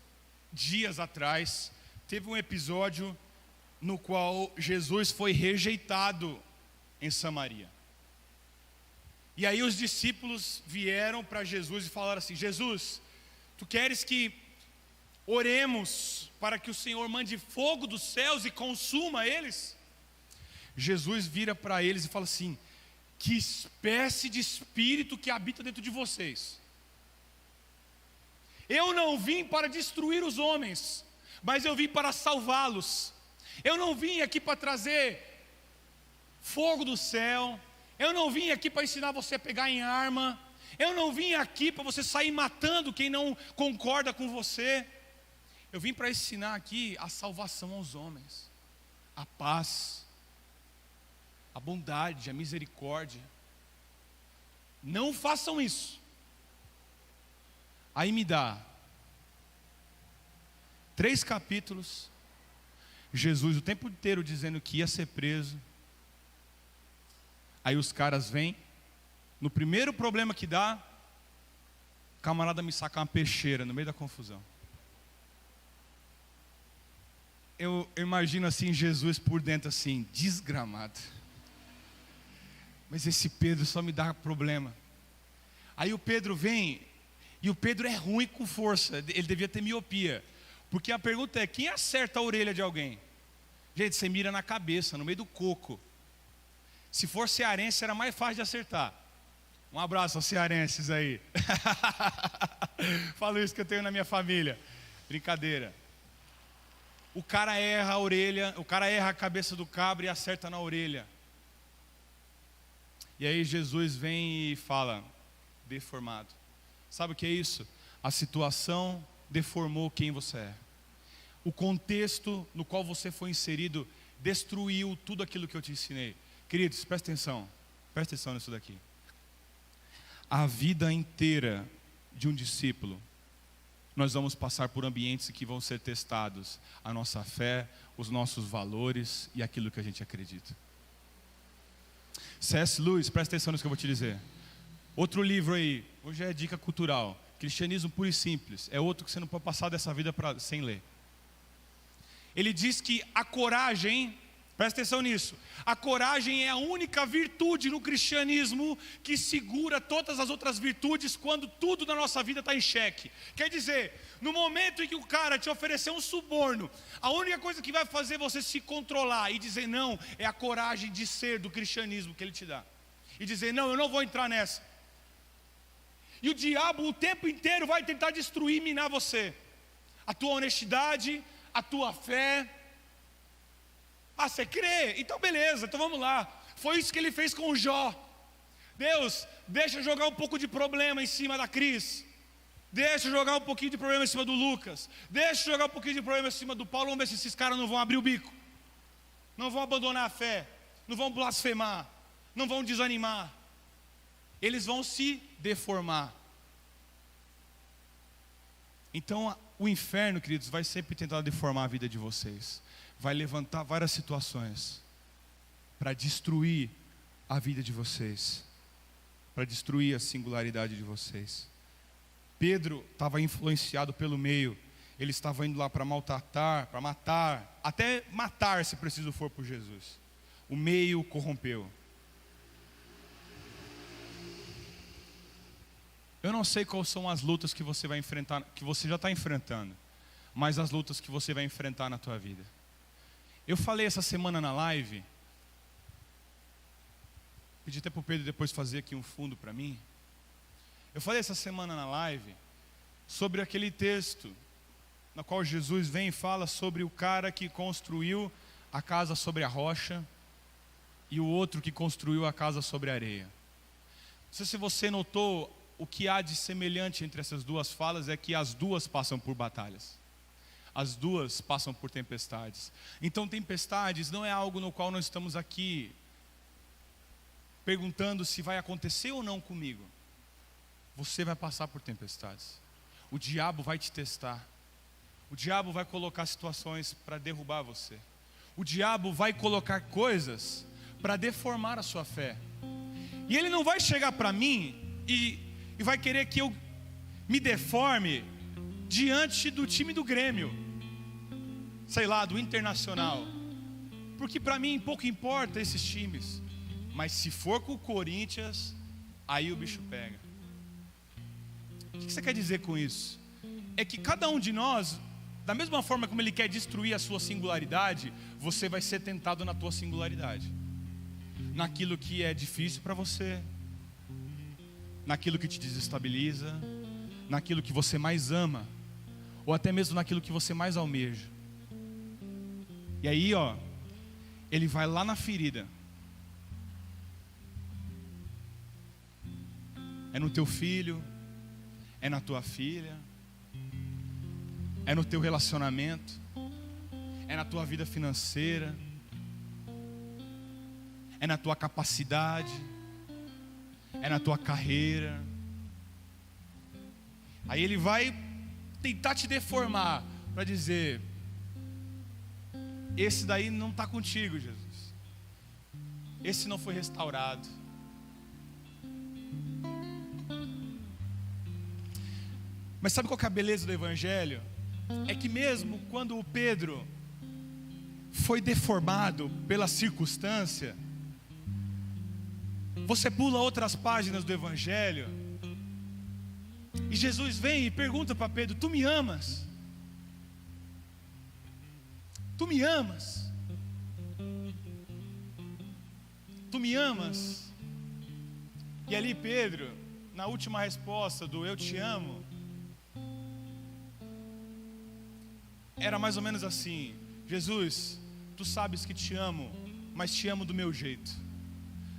dias atrás, teve um episódio no qual Jesus foi rejeitado em Samaria. E aí os discípulos vieram para Jesus e falaram assim: Jesus, tu queres que oremos para que o Senhor mande fogo dos céus e consuma eles? Jesus vira para eles e fala assim: que espécie de espírito que habita dentro de vocês? Eu não vim para destruir os homens, mas eu vim para salvá-los. Eu não vim aqui para trazer fogo do céu. Eu não vim aqui para ensinar você a pegar em arma. Eu não vim aqui para você sair matando quem não concorda com você. Eu vim para ensinar aqui a salvação aos homens, a paz, a bondade, a misericórdia. Não façam isso. Aí me dá 3 capítulos, Jesus o tempo inteiro dizendo que ia ser preso. Aí os caras vêm, no primeiro problema que dá, o camarada me saca uma peixeira no meio da confusão. Eu imagino assim Jesus por dentro assim, desgramado. Mas esse Pedro só me dá problema. Aí o Pedro vem, e o Pedro é ruim com força, ele devia ter miopia. Porque a pergunta é: quem acerta a orelha de alguém? Gente, você mira na cabeça, no meio do coco. Se for cearense, era mais fácil de acertar. Um abraço aos cearenses aí. Falo isso que eu tenho na minha família. Brincadeira. O cara erra a orelha, o cara erra a cabeça do cabra e acerta na orelha. E aí Jesus vem e fala: deformado. Sabe o que é isso? A situação deformou quem você é. O contexto no qual você foi inserido destruiu tudo aquilo que eu te ensinei. Queridos, presta atenção nisso daqui. A vida inteira de um discípulo nós vamos passar por ambientes que vão ser testados a nossa fé, os nossos valores e aquilo que a gente acredita. C.S. Lewis, presta atenção nisso que eu vou te dizer. Outro livro aí, hoje é dica cultural, Cristianismo Puro e Simples, é outro que você não pode passar dessa vida sem ler. Ele diz que a coragem, presta atenção nisso, a coragem é a única virtude no cristianismo que segura todas as outras virtudes quando tudo na nossa vida está em xeque. Quer dizer, no momento em que o cara te oferecer um suborno, a única coisa que vai fazer você se controlar e dizer não, é a coragem de ser do cristianismo que ele te dá. E dizer não, eu não vou entrar nessa. E o diabo o tempo inteiro vai tentar destruir e minar você. A tua honestidade, a tua fé. Ah, você crê? Então beleza, então vamos lá. Foi isso que ele fez com o Jó. Deus, deixa jogar um pouco de problema em cima da Cris. Deixa jogar um pouquinho de problema em cima do Lucas. Deixa jogar um pouquinho de problema em cima do Paulo. Vamos ver se esses caras não vão abrir o bico. Não vão abandonar a fé. Não vão blasfemar. Não vão desanimar. Eles vão se deformar. Então o inferno, queridos, vai sempre tentar deformar a vida de vocês. Vai levantar várias situações para destruir a vida de vocês, para destruir a singularidade de vocês. Pedro estava influenciado pelo meio. Ele estava indo lá para maltratar, para matar, até matar se preciso for por Jesus. O meio corrompeu. Eu não sei quais são as lutas que você vai enfrentar, que você já está enfrentando, mas as lutas que você vai enfrentar na tua vida. Eu falei essa semana na live, pedi até para o Pedro depois fazer aqui um fundo para mim. Eu falei essa semana na live sobre aquele texto na qual Jesus vem e fala sobre o cara que construiu a casa sobre a rocha e o outro que construiu a casa sobre a areia. Não sei se você notou. O que há de semelhante entre essas duas falas é que as duas passam por batalhas. As duas passam por tempestades. Então tempestades não é algo no qual nós estamos aqui perguntando se vai acontecer ou não comigo. Você vai passar por tempestades. O diabo vai te testar. O diabo vai colocar situações para derrubar você. O diabo vai colocar coisas para deformar a sua fé. E ele não vai chegar para mim e vai querer que eu me deforme diante do time do Grêmio, sei lá, do Internacional, porque para mim pouco importa esses times, mas se for com o Corinthians, aí o bicho pega. O que você quer dizer com isso? É que cada um de nós, da mesma forma como ele quer destruir a sua singularidade, você vai ser tentado na tua singularidade, naquilo que é difícil para você, naquilo que te desestabiliza, naquilo que você mais ama, ou até mesmo naquilo que você mais almeja. E aí, ele vai lá na ferida. É no teu filho, é na tua filha, é no teu relacionamento, é na tua vida financeira, é na tua capacidade, é na tua carreira. Aí ele vai tentar te deformar para dizer: esse daí não está contigo, Jesus. Esse não foi restaurado. Mas sabe qual que é a beleza do Evangelho? É que mesmo quando o Pedro foi deformado pela circunstância, você pula outras páginas do Evangelho e Jesus vem e pergunta para Pedro: tu me amas? Tu me amas? Tu me amas? E ali Pedro, na última resposta do eu te amo, era mais ou menos assim: Jesus, tu sabes que te amo, mas te amo do meu jeito.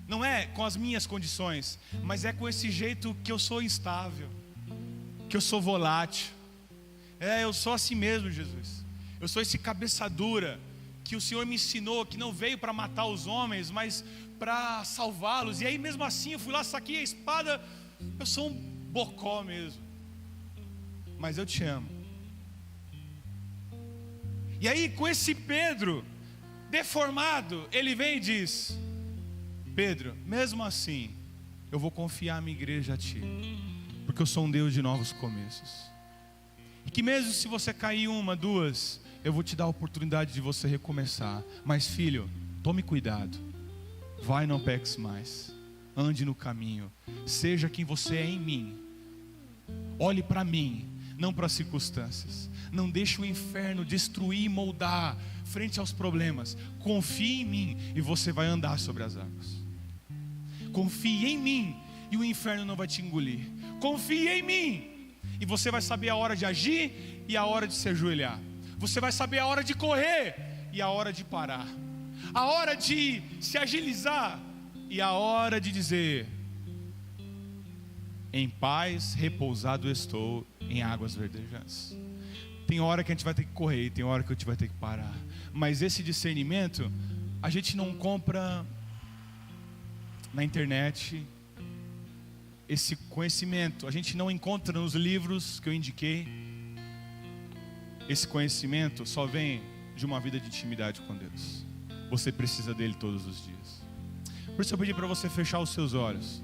Não é com as minhas condições, mas é com esse jeito que eu sou instável, que eu sou volátil. Eu sou assim mesmo, Jesus. Eu sou esse cabeça dura que o Senhor me ensinou, que não veio para matar os homens, mas para salvá-los. E aí mesmo assim eu fui lá, saquei a espada. Eu sou um bocó mesmo. mas eu te amo. E aí, com esse Pedro deformado, ele vem e diz: Pedro, mesmo assim, eu vou confiar a minha igreja a ti, porque eu sou um Deus de novos começos. E que mesmo se você cair uma, duas, eu vou te dar a oportunidade de você recomeçar. Mas filho, tome cuidado, vai, não peques mais, ande no caminho, seja quem você é em mim, olhe para mim, não para as circunstâncias. Não deixe o inferno destruir e moldar frente aos problemas. Confie em mim e você vai andar sobre as águas. Confie em mim e o inferno não vai te engolir. Confie em mim e você vai saber a hora de agir e a hora de se ajoelhar. Você vai saber a hora de correr e a hora de parar, a hora de se agilizar e a hora de dizer: em paz repousado estou em águas verdejantes. Tem hora que a gente vai ter que correr e tem hora que a gente vai ter que parar. Mas esse discernimento a gente não compra na internet. Esse conhecimento a gente não encontra nos livros que eu indiquei. Esse conhecimento só vem de uma vida de intimidade com Deus. Você precisa dele todos os dias. Por isso eu pedi para você fechar os seus olhos.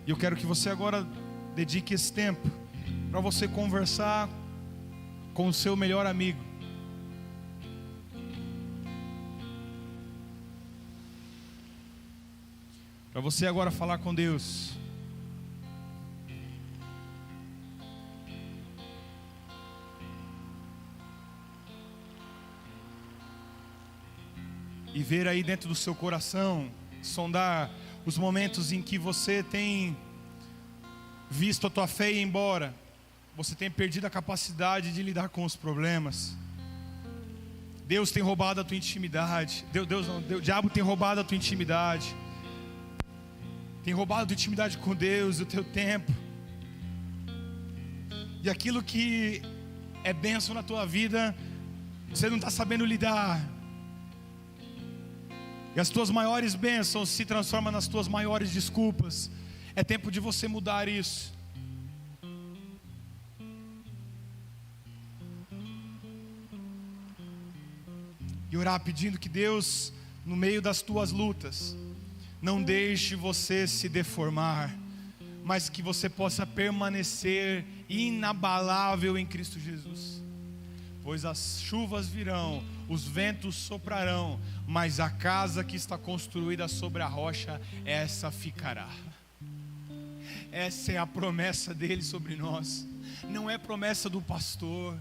E eu quero que você agora dedique esse tempo para você conversar com o seu melhor amigo. Para você agora falar com Deus. E ver aí dentro do seu coração, sondar os momentos em que você tem visto a tua fé ir embora. Você tem perdido a capacidade de lidar com os problemas. Deus tem roubado a tua intimidade. O diabo tem roubado a tua intimidade. Tem roubado a tua intimidade com Deus, o teu tempo. E aquilo que é bênção na tua vida, você não está sabendo lidar. E as tuas maiores bênçãos se transformam nas tuas maiores desculpas. É tempo de você mudar isso. E orar pedindo que Deus, no meio das tuas lutas, não deixe você se deformar, mas que você possa permanecer inabalável em Cristo Jesus. Pois as chuvas virão, os ventos soprarão, mas a casa que está construída sobre a rocha, essa ficará. Essa é a promessa dele sobre nós. Não é promessa do pastor,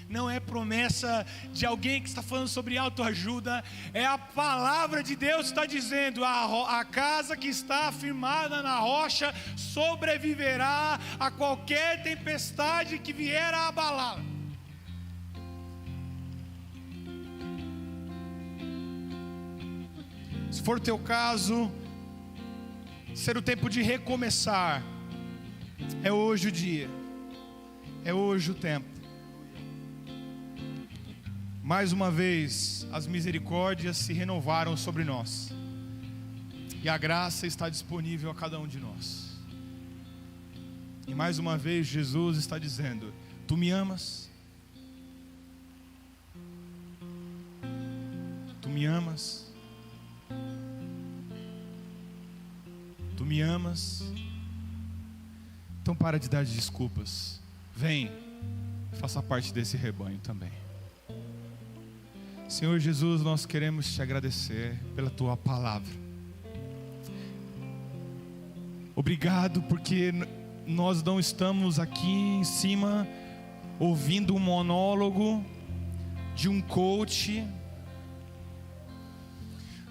não é promessa de alguém que está falando sobre autoajuda. É a palavra de Deus que está dizendo: a casa que está firmada na rocha sobreviverá a qualquer tempestade que vier a abalá-la. Se for o teu caso, ser o tempo de recomeçar, é hoje o dia, é hoje o tempo. Mais uma vez, as misericórdias se renovaram sobre nós, e a graça está disponível a cada um de nós. E mais uma vez Jesus está dizendo: tu me amas? Tu me amas? Tu me amas? Então para de dar desculpas. Vem, faça parte desse rebanho também. Senhor Jesus, nós queremos te agradecer pela tua palavra. Obrigado porque nós não estamos aqui em cima ouvindo um monólogo de um coach.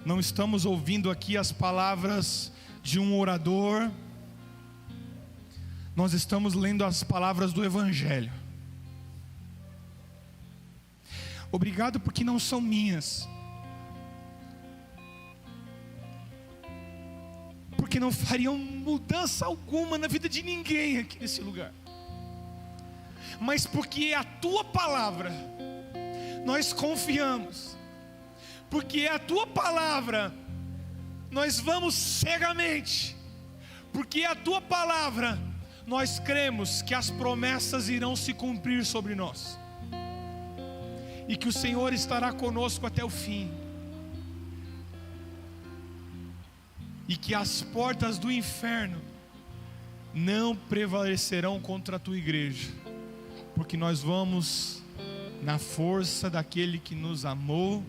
Não estamos ouvindo aqui as palavras de um orador. Nós estamos lendo as palavras do Evangelho. Obrigado porque não são minhas, porque não fariam mudança alguma na vida de ninguém aqui nesse lugar, mas porque é a tua palavra, nós confiamos, porque é a tua palavra, nós vamos cegamente, porque é a tua palavra, nós cremos que as promessas irão se cumprir sobre nós, e que o Senhor estará conosco até o fim, e que as portas do inferno não prevalecerão contra a tua igreja, porque nós vamos na força daquele que nos amou,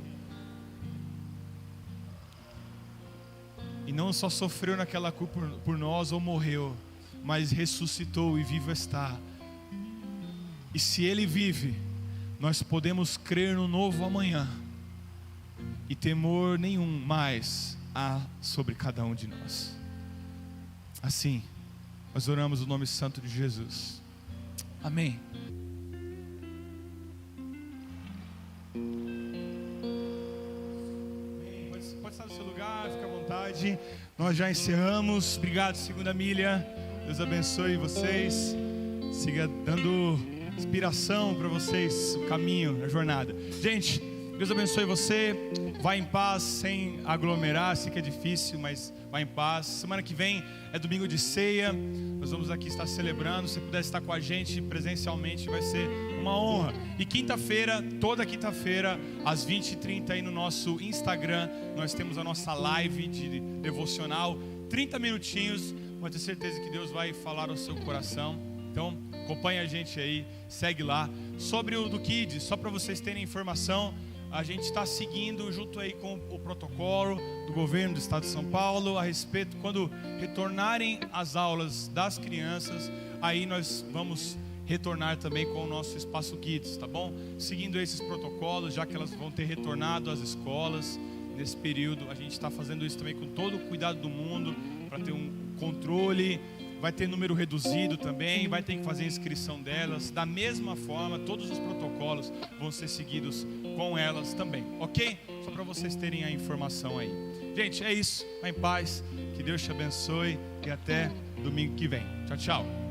e não só sofreu naquela cruz por nós ou morreu, mas ressuscitou e vivo está. E se Ele vive, nós podemos crer no novo amanhã, e temor nenhum mais há sobre cada um de nós. Assim nós oramos o nome santo de Jesus. Amém. Pode estar no seu lugar, fica à vontade. Nós já encerramos. Obrigado, segunda milha. Deus abençoe vocês. Siga dando inspiração para vocês, o caminho, a jornada. Gente, Deus abençoe você. Vai em paz, sem aglomerar. Sei que é difícil, mas vai em paz. Semana que vem é domingo de ceia. Nós vamos aqui estar celebrando. Se puder estar com a gente presencialmente, vai ser uma honra. E quinta-feira, toda quinta-feira, às 20h30 aí no nosso Instagram, nós temos a nossa live de devocional, 30 minutinhos. Pode ter certeza que Deus vai falar ao seu coração. Então, acompanha a gente aí, segue lá. Sobre o do Kids, só para vocês terem informação, a gente está seguindo junto aí com o protocolo do governo do estado de São Paulo a respeito, quando retornarem as aulas das crianças, aí nós vamos retornar também com o nosso espaço Kids, tá bom? Seguindo esses protocolos, já que elas vão ter retornado às escolas nesse período, a gente está fazendo isso também com todo o cuidado do mundo, para ter um controle. Vai ter número reduzido também, vai ter que fazer a inscrição delas. Da mesma forma, todos os protocolos vão ser seguidos com elas também, ok? Só para vocês terem a informação aí. Gente, é isso, vai em paz, que Deus te abençoe e até domingo que vem. Tchau, tchau.